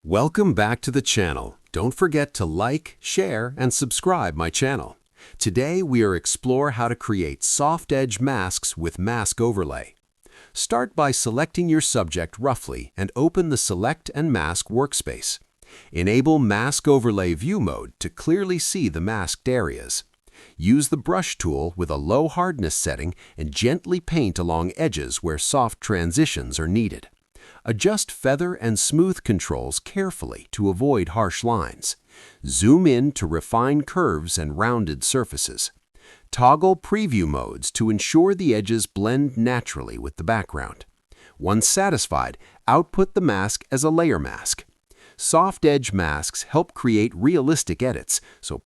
Welcome back to the channel. Don't forget to like, share, and subscribe my channel. Today we are explore how to create soft edge masks with mask overlay. Start by selecting your subject roughly and open the Select and Mask workspace. Enable Mask Overlay View Mode to clearly see the masked areas. Use the brush tool with a low hardness setting and gently paint along edges where soft transitions are needed. Adjust feather and smooth controls carefully to avoid harsh lines. Zoom in to refine curves and rounded surfaces. Toggle preview modes to ensure the edges blend naturally with the background. Once satisfied, output the mask as a layer mask. Soft edge masks help create realistic edits, so